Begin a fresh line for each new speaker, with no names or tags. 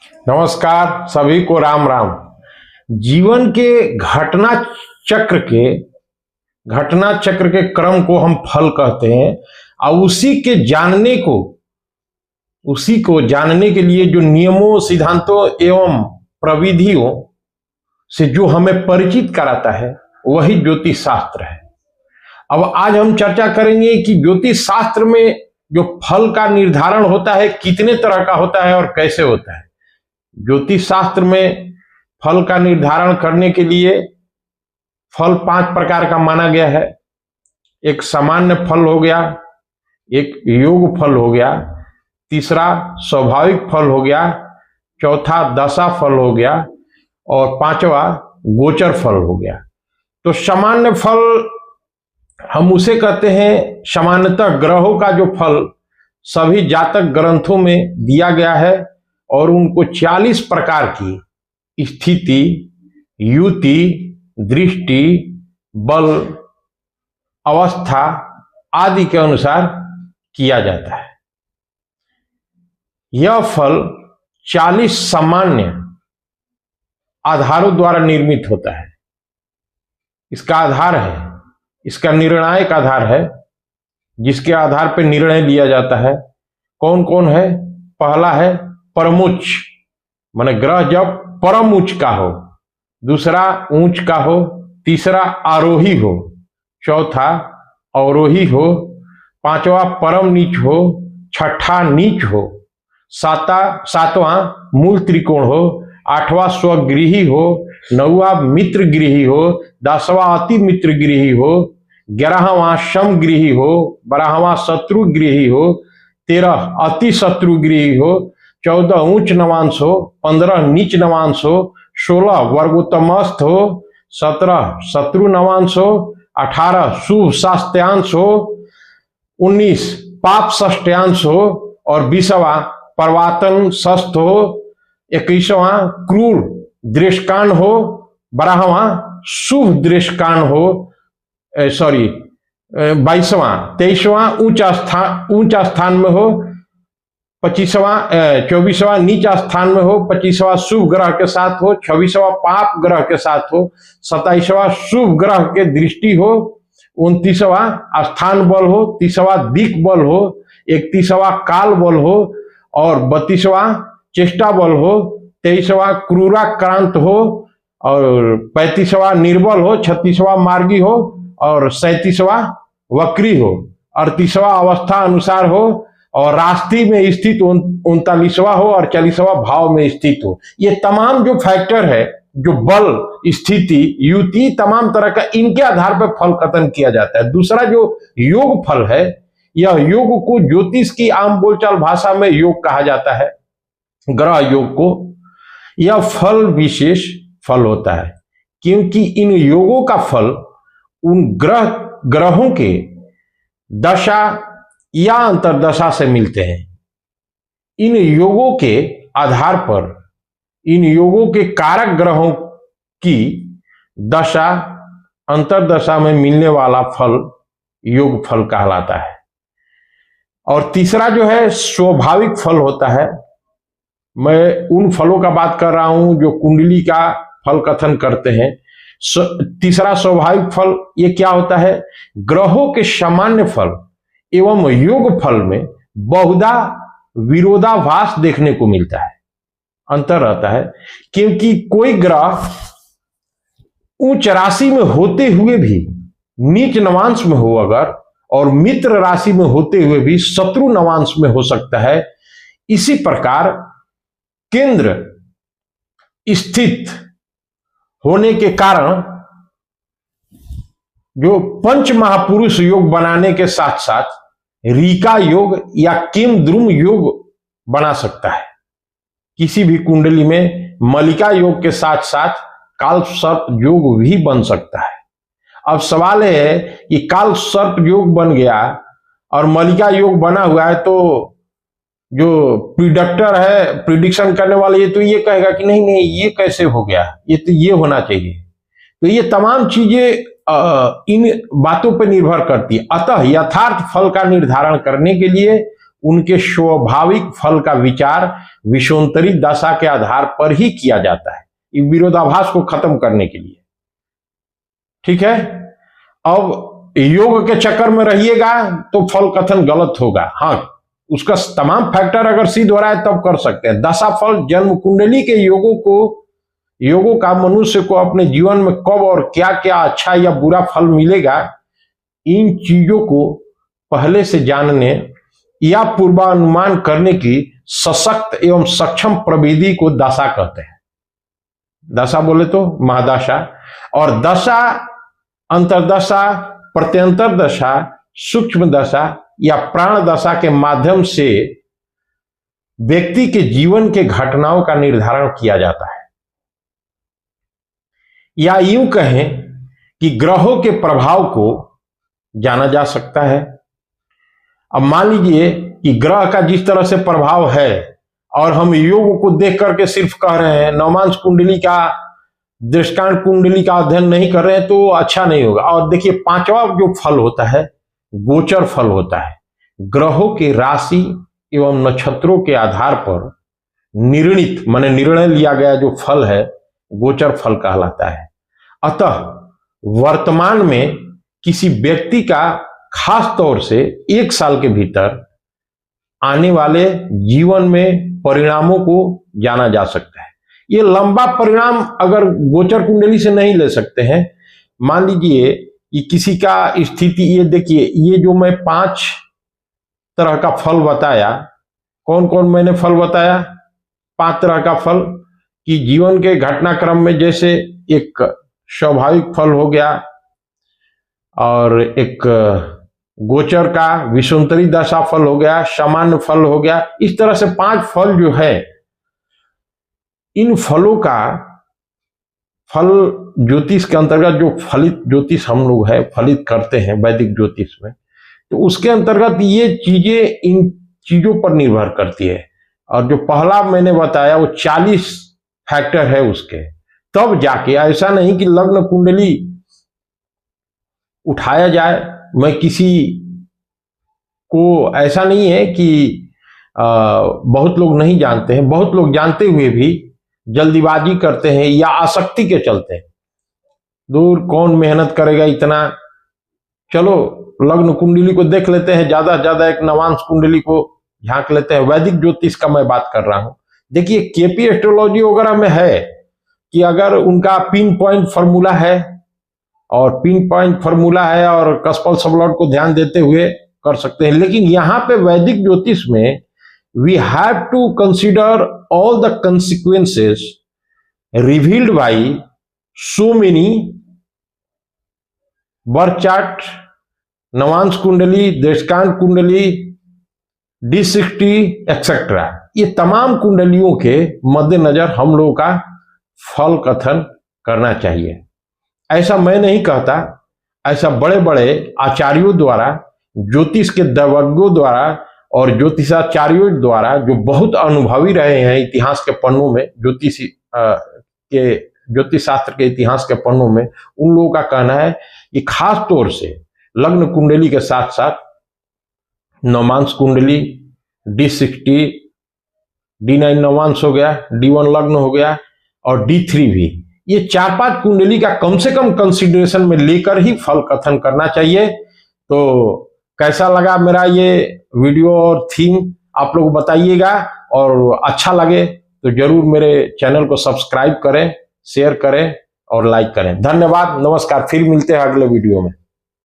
नमस्कार, सभी को राम राम। जीवन के घटना चक्र के क्रम को हम फल कहते हैं और उसी को जानने के लिए जो नियमों, सिद्धांतों एवं प्रविधियों से जो हमें परिचित कराता है वही ज्योतिष शास्त्र है। अब आज हम चर्चा करेंगे कि ज्योतिष शास्त्र में जो फल का निर्धारण होता है कितने तरह का होता है और कैसे होता है। ज्योतिष शास्त्र में फल का निर्धारण करने के लिए फल 5 प्रकार का माना गया है। एक सामान्य फल हो गया, एक योग फल हो गया, तीसरा स्वाभाविक फल हो गया, चौथा दशा फल हो गया और 5वां गोचर फल हो गया। तो सामान्य फल हम उसे कहते हैं, सामान्यतः ग्रहों का जो फल सभी जातक ग्रंथों में दिया गया है और उनको 40 प्रकार की स्थिति, युति, दृष्टि, बल, अवस्था आदि के अनुसार किया जाता है। यह फल 40 सामान्य आधारों द्वारा निर्मित होता है। इसका आधार है, इसका निर्णायक आधार है, जिसके आधार पर निर्णय लिया जाता है। कौन कौन है? पहला है परमोच्च, माने ग्रह जब परम उच्च का हो, दूसरा ऊंच का हो, तीसरा आरोही हो, चौथा अवरोही हो, 5वां परम नीच हो, 6ठा नीच हो, 7वां मूल त्रिकोण हो, 8वां स्वगृही हो, 9वां मित्र गृही हो, 10वां अति मित्र गृही हो, 11वां समगृही हो, 12वां शत्रु गृही हो, 13 अति शत्रु गृही हो, 14 उच्च नवांश हो, 15 नीच नवांश हो, 16 वर्गोत्तमस्थ हो, 17 शत्रु नवांश हो, 18 शुभ शास्त्यांश हो, 19 पाप षष्ट्यांश हो और 20वां परवातन शस्त्र हो, 21वां क्रूर दृष्कांड हो, 12वां शुभ दृष्कांड हो, 22वां 23वां ऊंचा स्थान में हो, 24वां नीचा स्थान में हो, 25वां शुभ ग्रह के साथ हो, 26वां पाप ग्रह के साथ हो, 27वां शुभ ग्रह के दृष्टि हो, 29वां स्थान बल हो, 30वां दिक बल हो, 31वां काल बल हो और 32वां चेष्टा बल हो, 23वां क्रूराक्रांत हो और 35वां निर्बल हो, 36वां मार्गी हो और 37वां वक्री हो, 38वां अवस्था अनुसार हो और राशि में स्थित 39वां हो और 40वां भाव में स्थित हो। ये तमाम जो फैक्टर है, जो बल, स्थिति, युति, तमाम तरह का इनके आधार पर फल कथन किया जाता है। दूसरा जो योग फल है, यह योग को ज्योतिष की आम बोलचाल भाषा में योग कहा जाता है। ग्रह योग को यह फल विशेष फल होता है क्योंकि इन योगों का फल उन ग्रहों के दशा या अंतरदशा से मिलते हैं। इन योगों के आधार पर इन योगों के कारक ग्रहों की दशा अंतरदशा में मिलने वाला फल योग फल कहलाता है। और तीसरा जो है स्वाभाविक फल होता है। मैं उन फलों का बात कर रहा हूं जो कुंडली का फल कथन करते हैं। तीसरा स्वाभाविक फल ये क्या होता है? ग्रहों के सामान्य फल एवं योग फल में बहुधा विरोधाभास देखने को मिलता है, अंतर रहता है। क्योंकि कोई ग्रह उच्च राशि में होते हुए भी नीच नवांश में हो अगर, और मित्र राशि में होते हुए भी शत्रु नवांश में हो सकता है। इसी प्रकार केंद्र स्थित होने के कारण जो पंच महापुरुष योग बनाने के साथ साथ रीका योग या किम द्रुम योग बना सकता है। किसी भी कुंडली में मलिका योग के साथ साथ काल सर्प योग भी बन सकता है। अब सवाल है कि काल सर्प योग बन गया और मलिका योग बना हुआ है, तो जो प्रिडिक्टर है, प्रिडिक्शन करने वाले, ये तो ये कहेगा कि नहीं नहीं ये कैसे हो गया, ये तो ये होना चाहिए। तो ये तमाम चीजें इन बातों पर निर्भर करती है। अतः यथार्थ फल का निर्धारण करने के लिए उनके स्वाभाविक फल का विचार विषोत्तरी दशा के आधार पर ही किया जाता है, इस विरोधाभास को खत्म करने के लिए। ठीक है, अब योग के चक्कर में रहिएगा तो फल कथन गलत होगा। हाँ, उसका तमाम फैक्टर अगर सिद्ध हो रहा है तब कर सकते हैं। दशा फल जन्म कुंडली के योगों का मनुष्य को अपने जीवन में कब और क्या क्या अच्छा या बुरा फल मिलेगा, इन चीजों को पहले से जानने या पूर्वानुमान करने की सशक्त एवं सक्षम प्रविधि को दशा कहते हैं। दशा बोले तो महादशा, और दशा अंतरदशा, प्रत्यंतर दशा, सूक्ष्म दशा या प्राण दशा के माध्यम से व्यक्ति के जीवन के घटनाओं का निर्धारण किया जाता है, या यूं कहें कि ग्रहों के प्रभाव को जाना जा सकता है। अब मान लीजिए कि ग्रह का जिस तरह से प्रभाव है और हम योग को देख करके सिर्फ कह रहे हैं, नवमांश कुंडली का, दृष्टांत कुंडली का अध्ययन नहीं कर रहे हैं तो अच्छा नहीं होगा। और देखिए, पांचवा जो फल होता है गोचर फल होता है। ग्रहों के राशि एवं नक्षत्रों के आधार पर निर्णित माने निर्णय लिया गया जो फल है गोचर फल कहलाता है। अतः वर्तमान में किसी व्यक्ति का खास तौर से 1 साल के भीतर आने वाले जीवन में परिणामों को जाना जा सकता है। ये लंबा परिणाम अगर गोचर कुंडली से नहीं ले सकते हैं। मान लीजिए कि किसी का स्थिति, ये देखिए, ये जो मैं 5 तरह का फल बताया, कौन कौन मैंने फल बताया? 5 तरह का फल कि जीवन के घटनाक्रम में, जैसे एक स्वाभाविक फल हो गया और एक गोचर का विषुंतरी दशा फल हो गया, सामान्य फल हो गया। इस तरह से 5 फल जो है, इन फलों का फल ज्योतिष के अंतर्गत जो फलित ज्योतिष हम लोग है फलित करते हैं वैदिक ज्योतिष में, तो उसके अंतर्गत ये चीजें इन चीजों पर निर्भर करती है। और जो पहला मैंने बताया वो 40 फैक्टर है उसके, तब जाके, ऐसा नहीं कि लग्न कुंडली उठाया जाए। मैं किसी को, ऐसा नहीं है कि बहुत लोग नहीं जानते हैं, बहुत लोग जानते हुए भी जल्दीबाजी करते हैं या आसक्ति के चलते हैं। दूर कौन मेहनत करेगा इतना, चलो लग्न कुंडली को देख लेते हैं, ज्यादा से ज्यादा एक नवांश कुंडली को झांक लेते हैं। वैदिक ज्योतिष का मैं बात कर रहा हूं। देखिए, केपी एस्ट्रोलॉजी वगैरह में है कि अगर उनका पिन पॉइंट फॉर्मूला है और कस्पल सबलॉट को ध्यान देते हुए कर सकते हैं। लेकिन यहां पे वैदिक ज्योतिष में we have to consider all the consequences revealed by so many birth chart, नवांश कुंडली, देशकांत कुंडली, D60 एक्सेट्रा। ये तमाम कुंडलियों के मद्देनजर हम लोगों का फल कथन करना चाहिए। ऐसा मैं नहीं कहता, ऐसा बड़े बड़े आचार्यों द्वारा, ज्योतिष के दैवज्ञों द्वारा और ज्योतिषाचार्यों द्वारा, जो बहुत अनुभवी रहे हैं इतिहास के पन्नों में, ज्योतिष शास्त्र के इतिहास के पन्नों में, उन लोगों का कहना है कि खास तौर से लग्न कुंडली के साथ साथ नवमांश कुंडली, D60, D9 नवमांश हो गया, D1 लग्न हो गया और D3 भी, ये 4-5 कुंडली का कम से कम कंसिडरेशन में लेकर ही फल कथन करना चाहिए। तो कैसा लगा मेरा ये वीडियो और थीम, आप लोग बताइएगा, और अच्छा लगे तो जरूर मेरे चैनल को सब्सक्राइब करें, शेयर करें और लाइक करें। धन्यवाद, नमस्कार, फिर मिलते हैं अगले वीडियो में।